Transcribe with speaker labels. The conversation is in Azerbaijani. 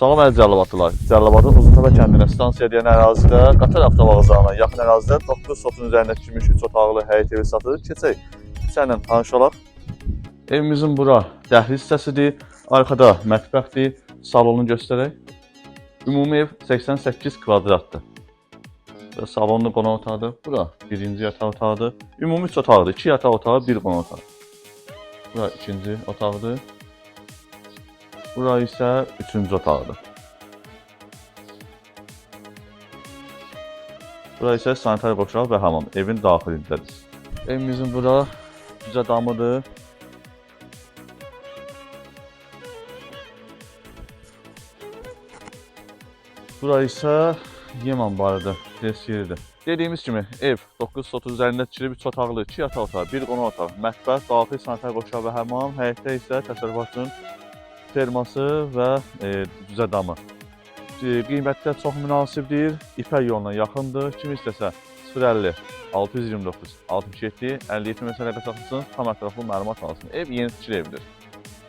Speaker 1: Salam əziz Cəlilabadlılar. Cəlilabadın Uzuntepe kəndinə stansiya deyən ərazidə, Qatar avtovağzalına yaxın ərazidə 9 sotun üzərindəki gümüş 3 otaqlı həyət evi satılır. Keçək, içərlə tanış olaq. Evimizin bura dəhliz hissəsidir. Arxada mətbəxdir. Salonu göstərək. Ümumi ev 88 kvadratdır. Bura salonlu qonaq otağıdır. Bura birinci yataq otağıdır. Ümumi 3 otaqdır. 2 yataq otağı, 1 qonaq otağı. Bura ikinci otaqdır. Bura isə üçüncü otaqdır. Bura isə sanitar qoşaq və hamam evin daxilindədir. Evimizin bura gücə damıdır. Bura isə yem anbarıdır, test yeridir. Dediyimiz kimi ev 9 sot üzərində tikilib 3 otaqlı, 2 yataq otağı, 1 qonaq otağı, mətbəx, daxil sanitar qoşaq və hamam, həyətdə isə təsərrüfatçının ferması və düzə damı. Qiymətlər çox münasibdir, İpək yoluna yaxındır. Kim istəsə 050 629 67 57 məsələyə saxlasın, tam ətraflı məlumat alsın. Ev yeni tikili evdir.